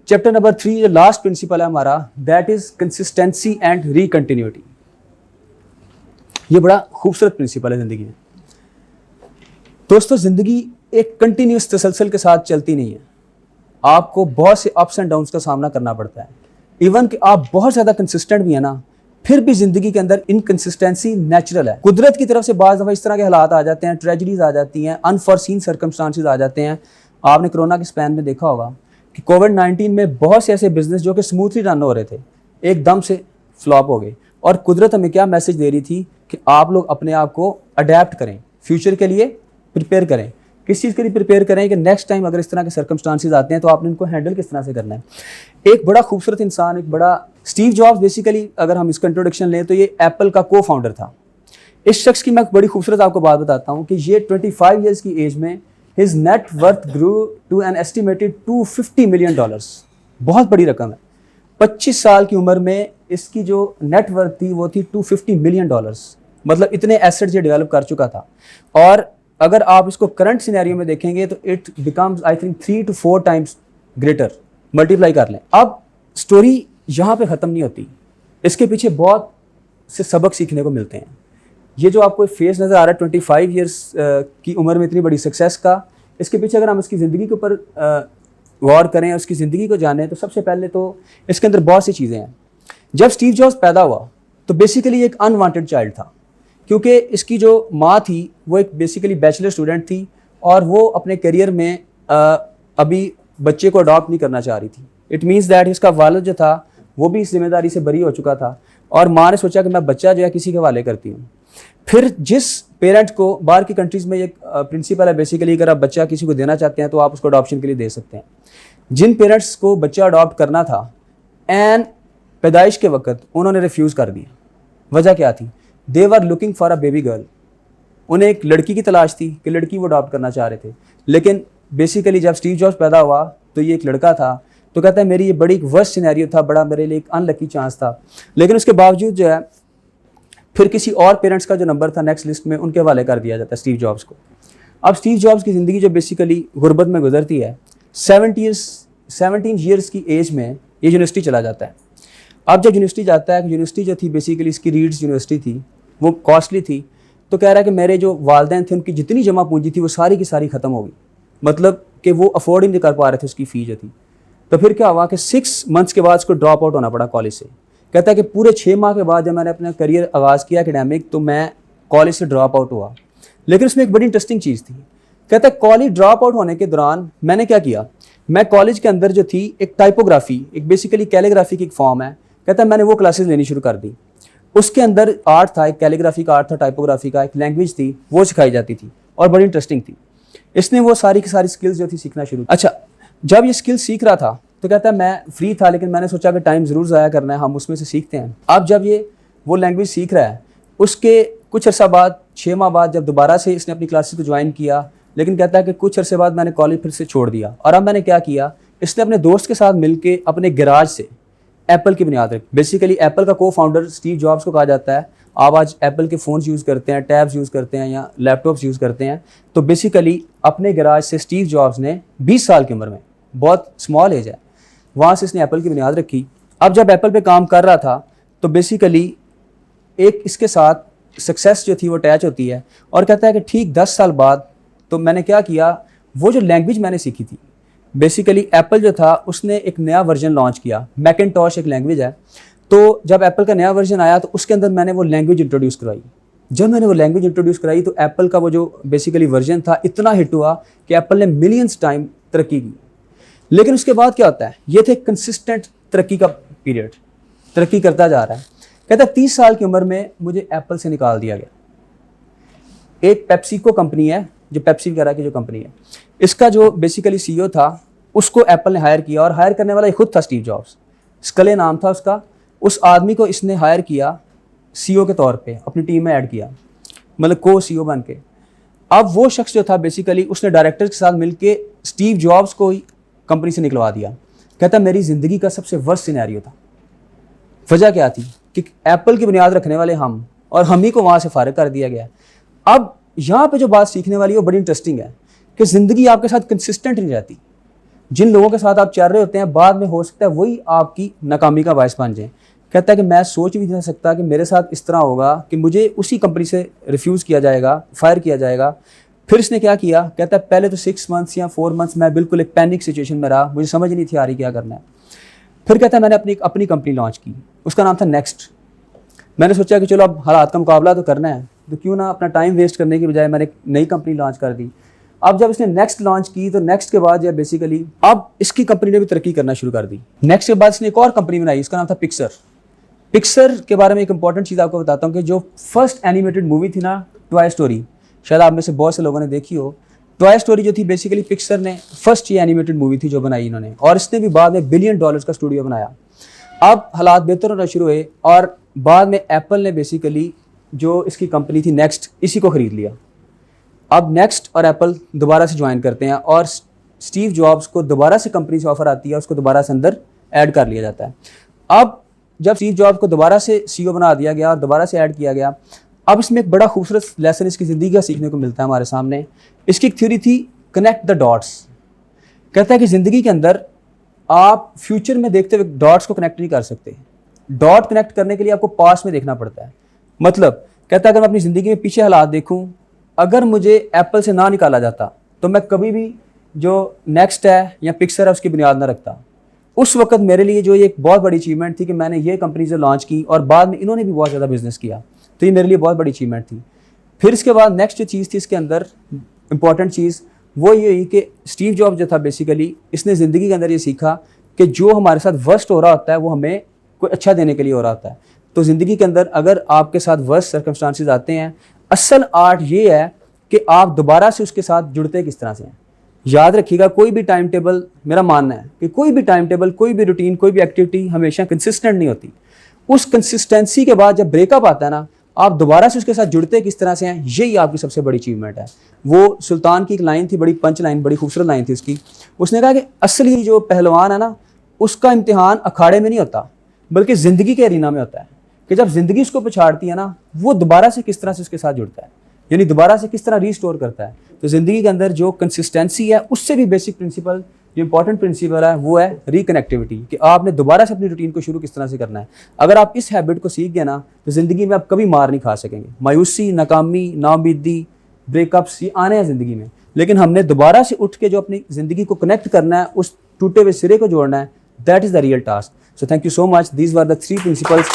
Chapter number 3 जो last principal है हमारा, दैट इज कंसिस्टेंसी एंड रिकंटिन्यूटी। ये बड़ा खूबसूरत प्रिंसिपल है जिंदगी में। दोस्तों, जिंदगी एक कंटिन्यूस तसलसल के साथ चलती नहीं है, आपको बहुत से अप्स एंड डाउन्स का सामना करना पड़ता है। इवन कि आप बहुत ज़्यादा कंसिस्टेंट भी है ना, फिर भी जिंदगी के अंदर इनकंसिस्टेंसी नेचुरल है। कुदरत की तरफ से बाज़ दफ़ा इस तरह के हालात आ जाते हैं, ट्रेजेडीज आ जाती हैं, अनफॉरसीन सर्कमस्टांसेस आ जाते हैं। आपने कोरोना के स्पैन में देखा होगा कि कोविड-19 में बहुत से ऐसे बिजनेस जो कि स्मूथली रन हो रहे थे एकदम से फ्लॉप हो गए। और कुदरत हमें क्या मैसेज दे रही थी कि आप लोग अपने आप को अडेप्ट करें, फ्यूचर के लिए प्रिपेयर करें। किस चीज़ के लिए प्रिपेयर करें कि नेक्स्ट टाइम अगर इस तरह के सर्कमस्टांसेस आते हैं तो आपने इनको हैंडल किस तरह से करना है। एक बड़ा खूबसूरत इंसान, एक बड़ा स्टीव जॉब्स, बेसिकली अगर हम इसका इंट्रोडक्शन लें तो ये एप्पल का को फाउंडर था। इस शख्स की मैं बड़ी खूबसूरत आपको बात बताता हूँ कि ये 25 ईयर्स की एज में his net worth grew to an estimated $250 million. बहुत बड़ी रकम है। 25 साल की उम्र में इसकी जो नेट वर्थ थी वो थी $250 मिलियन। मतलब इतने एसेट्स ये डेवलप कर चुका था। और अगर आप इसको करंट सिनेरियो में देखेंगे तो it becomes I think 3 to 4 times greater. Multiply कर लें। अब स्टोरी यहाँ पे ख़त्म नहीं होती, इसके पीछे बहुत से सबक सीखने को मिलते हैं। ये जो आपको फेस नज़र आ रहा है 25 ईयर्स की उम्र में इतनी बड़ी सक्सेस का, इसके पीछे अगर हम इसकी ज़िंदगी के ऊपर गौर करें और उसकी ज़िंदगी को जानें तो सबसे पहले तो इसके अंदर बहुत सी चीज़ें हैं। जब स्टीव जॉब्स पैदा हुआ तो बेसिकली एक अनवांटेड चाइल्ड था, क्योंकि इसकी जो माँ थी वो एक बेसिकली बैचलर स्टूडेंट थी और वो अपने करियर में अभी बच्चे को अडॉप्ट नहीं करना चाह रही थी। इट मीन्स दैट इसका वालिद जो था वो भी इस जिम्मेदारी से बरी हो चुका था और माँ ने सोचा कि मैं बच्चा जो है किसी के हवाले करती हूँ। फिर जिस पेरेंट को, बाहर की कंट्रीज़ में एक प्रिंसिपल है बेसिकली, अगर आप बच्चा किसी को देना चाहते हैं तो आप उसको अडॉप्शन के लिए दे सकते हैं। जिन पेरेंट्स को बच्चा अडॉप्ट करना था एंड पैदाइश के वक्त उन्होंने रिफ्यूज़ कर दिया। वजह क्या थी? They were looking for a baby girl. उन्हें एक लड़की की तलाश थी कि लड़की वो अडॉप्ट करना चाह रहे थे। लेकिन बेसिकली जब स्टीव जॉब्स पैदा हुआ तो ये एक लड़का था। तो कहता है मेरी ये बड़ी एक वर्स्ट सिनेरियो था, बड़ा मेरे लिए एक अनलकी चांस था। लेकिन उसके बावजूद जो है फिर किसी और पेरेंट्स का जो नंबर था नेक्स्ट लिस्ट में उनके हवाले कर दिया जाता है स्टीव जॉब्स को। अब स्टीव जॉब्स की ज़िंदगी जो बेसिकली गुर्बत में गुजरती है, 17 ईयर्स की एज में ये यूनिवर्सिटी चला जाता है। अब जब यूनिवर्सिटी जाता है, यूनिवर्सिटी जो थी बेसिकली इसकी रीड्स यूनिवर्सिटी थी, वो कॉस्टली थी। तो कह रहा है कि मेरे जो वालदैन थे उनकी जितनी जमा पूंजी थी वो सारी की सारी ख़त्म हो गई। मतलब कि वो अफोर्ड ही नहीं कर पा रहे थे उसकी फ़ी जो थी। तो फिर क्या हुआ कि 6 मंथ्स के बाद उसको ड्रॉप आउट होना पड़ा कॉलेज से। कहता है कि पूरे 6 माह के बाद जब मैंने अपना करियर आगाज़ किया एकेडमिक, तो मैं कॉलेज से ड्रॉप आउट हुआ। लेकिन उसमें एक बड़ी इंटरेस्टिंग चीज़ थी। कहता है कॉलेज ड्रॉप आउट होने के दौरान मैंने क्या किया, मैं कॉलेज के अंदर जो थी एक टाइपोग्राफी, एक बेसिकली कैलीग्राफी की एक फॉर्म है, कहता है मैंने वो क्लासेस लेनी शुरू कर दी। उसके अंदर आर्ट था, एक कैलीग्राफी का आर्ट था, टाइपोग्राफी का एक लैंग्वेज थी, वो सिखाई जाती थी और बड़ी इंटरेस्टिंग थी। इसने वो सारी की सारी स्किल्स जो थी सीखना शुरू। अच्छा, जब ये स्किल्स सीख रहा था तो कहता है मैं फ्री था, लेकिन मैंने सोचा कि टाइम ज़रूर ज़ाया करना है, हम उसमें से सीखते हैं। अब जब ये वो लैंग्वेज सीख रहा है, उसके कुछ अर्सा बाद, 6 माह बाद जब दोबारा से इसने अपनी क्लासेस को ज्वाइन किया, लेकिन कहता है कि कुछ अरसे बाद मैंने कॉलेज फिर से छोड़ दिया। और अब मैंने क्या किया, इसने अपने दोस्त के साथ मिलकर अपने गैराज से एप्पल की बुनियाद रखी। बेसिकली एप्पल का को फाउंडर स्टीव जॉब्स को कहा जाता है। आप आज एप्पल के फ़ोन्स यूज़ करते हैं, टैब्स यूज़ करते हैं या लैपटॉप्स यूज़ करते हैं। तो बेसिकली अपने गैराज से स्टीव जॉब्स ने 20 साल की उम्र में, बहुत स्मॉल एज है, वहाँ से इसने एप्पल की बुनियाद रखी। अब जब एप्पल पे काम कर रहा था तो बेसिकली एक इसके साथ सक्सेस जो थी वो अटैच होती है। और कहता है कि ठीक 10 साल बाद तो मैंने क्या किया, वो जो लैंग्वेज मैंने सीखी थी, बेसिकली एप्पल जो था उसने एक नया वर्जन लॉन्च किया। मैकिन्टॉश एक लैंग्वेज है। तो जब एप्पल का नया वर्जन आया तो उसके अंदर मैंने वो लैंग्वेज इंट्रोड्यूस कराई। जब मैंने वो लैंग्वेज इंट्रोड्यूस कराई तो एप्पल का वो जो बेसिकली वर्जन था इतना हिट हुआ कि एप्पल ने मिलियंस टाइम तरक्की की। लेकिन उसके बाद क्या होता है, ये थे कंसिस्टेंट तरक्की का पीरियड, तरक्की करता जा रहा है। कहता है 30 साल की उम्र में मुझे एप्पल से निकाल दिया गया। एक पेप्सिको कंपनी है, जो पेप्सी वगैरह की जो कंपनी है, इसका जो बेसिकली सीईओ था उसको एप्पल ने हायर किया। और हायर करने वाला खुद था स्टीव जॉब्स, स्कले नाम था उसका। उस आदमी को इसने हायर किया सीईओ के तौर पे, अपनी टीम में ऐड किया, मतलब को सीईओ बन के। अब वो शख्स जो था बेसिकली उसने डायरेक्टर्स के साथ मिलके स्टीव जॉब्स को ही कंपनी से निकलवा दिया। कहता मेरी ज़िंदगी का सबसे वर्स्ट सिनेरियो था। वजह क्या थी कि एप्पल की बुनियाद रखने वाले हम, और हम ही को वहाँ से फारिग कर दिया गया। अब यहाँ पे जो बात सीखने वाली है वो बड़ी इंटरेस्टिंग है कि ज़िंदगी आपके साथ कंसिस्टेंट नहीं रहती। जिन लोगों के साथ आप चल रहे होते हैं बाद में हो सकता है वही आपकी नाकामी का बायस बन जाए। कहता है कि मैं सोच भी नहीं सकता कि मेरे साथ इस तरह होगा कि मुझे उसी कंपनी से रिफ्यूज़ किया जाएगा, फायर किया जाएगा। फिर इसने क्या किया, कहता है पहले तो 6 मंथ्स या 4 मंथ्स मैं बिल्कुल एक पैनिक सिचुएशन में रहा, मुझे समझ नहीं थी आ रही क्या करना है। फिर कहता है मैंने अपनी कंपनी लॉन्च की, उसका नाम था नेक्स्ट। मैंने सोचा कि चलो अब हालात का मुकाबला तो करना है, तो क्यों ना अपना टाइम वेस्ट करने की बजाय मैंने एक नई कंपनी लॉन्च कर दी। अब जब इसने नेक्स्ट लॉन्च की तो नेक्स्ट के बाद जो बेसिकली अब इसकी कंपनी ने भी तरक्की करना शुरू कर दी। नेक्स्ट के बाद इसने एक और कंपनी बनाई, इसका नाम था पिक्सर। पिक्सर के बारे में एक इंपॉर्टेंट चीज़ आपको बताता हूँ कि जो फर्स्ट एनिमेटेड मूवी थी ना टॉय स्टोरी, शायद आप में से बहुत से लोगों ने देखी हो। टॉय स्टोरी जो थी बेसिकली पिक्सर ने फर्स्ट ये एनिमेटेड मूवी थी जो बनाई इन्होंने, और इसने भी बाद में $1 बिलियन का स्टूडियो बनाया। अब हालात बेहतर होना शुरू हुए और बाद में एप्पल ने बेसिकली जो इसकी कंपनी थी नेक्स्ट, इसी को ख़रीद लिया। अब नेक्स्ट और एप्पल दोबारा से ज्वाइन करते हैं और स्टीव जॉब्स को दोबारा से कंपनी से ऑफर आती है, उसको दोबारा से अंदर ऐड कर लिया जाता है। अब जब स्टीव जॉब्स को दोबारा से सीईओ बना दिया गया और दोबारा से ऐड किया गया, अब इसमें एक बड़ा खूबसूरत लेसन इसकी ज़िंदगी का सीखने को मिलता है हमारे सामने। इसकी एक थ्योरी थी कनेक्ट द डॉट्स। कहता है कि ज़िंदगी के अंदर आप फ्यूचर में देखते हुए डॉट्स को कनेक्ट नहीं कर सकते। डॉट कनेक्ट करने के लिए आपको पास्ट में देखना पड़ता है। मतलब कहता है अगर मैं अपनी ज़िंदगी में पीछे हालात देखूं, अगर मुझे एप्पल से ना निकाला जाता तो मैं कभी भी जो नेक्स्ट है या पिक्सर है उसकी बुनियाद ना रखता। उस वक्त मेरे लिए जो ये एक बहुत बड़ी अचीवमेंट थी कि मैंने ये कंपनी से लॉन्च की और बाद में इन्होंने भी बहुत ज़्यादा बिजनेस किया, तो ये मेरे लिए बहुत बड़ी अचीवमेंट थी। फिर इसके बाद नेक्स्ट जो चीज़ थी इसके अंदर इंपॉर्टेंट चीज़ वो ये हुई कि स्टीव जॉब्स जो था बेसिकली इसने ज़िंदगी के अंदर ये सीखा कि जो हमारे साथ वर्स्ट हो रहा होता है वो हमें कोई अच्छा देने के लिए हो रहा होता है। तो ज़िंदगी के अंदर अगर आपके साथ वर्स्ट सर्कमस्टांसेस आते हैं, असल आर्ट ये है कि आप दोबारा से उसके साथ जुड़ते किस तरह से हैं। याद रखिएगा कोई भी टाइम टेबल, मेरा मानना है कि कोई भी टाइम टेबल, कोई भी रूटीन, कोई भी एक्टिविटी हमेशा कंसिस्टेंट नहीं होती। उस कंसिस्टेंसी के बाद जब ब्रेकअप आता है ना, आप दोबारा से उसके साथ जुड़ते किस तरह से हैं, यही आपकी सबसे बड़ी अचीवमेंट है। वो सुल्तान की एक लाइन थी, बड़ी पंच लाइन, बड़ी खूबसूरत लाइन थी उसकी। उसने कहा कि असली जो पहलवान है ना, उसका इम्तिहान अखाड़े में नहीं होता बल्कि ज़िंदगी के अरीना में होता है, कि जब ज़िंदगी उसको पछाड़ती है ना, वो दोबारा से किस तरह से उसके साथ जुड़ता है, यानी दोबारा से किस तरह रीस्टोर करता है। तो ज़िंदगी के अंदर जो कंसिस्टेंसी है उससे भी बेसिक प्रिंसिपल, जो इंपॉर्टेंट प्रिंसिपल है वो है रिकनेक्टिविटी, कि आपने दोबारा से अपनी रूटीन को शुरू किस तरह से करना है। अगर आप इस हैबिट को सीख गए ना तो ज़िंदगी में आप कभी मार नहीं खा सकेंगे। मायूसी, नाकामी, नाउमीदी, ब्रेकअप्स ये आने हैं ज़िंदगी में, लेकिन हमने दोबारा से उठ के जो अपनी ज़िंदगी को कनेक्ट करना है, उस टूटे हुए सिरे को जोड़ना है, that is the real task. So thank you so much. These were the 3 principles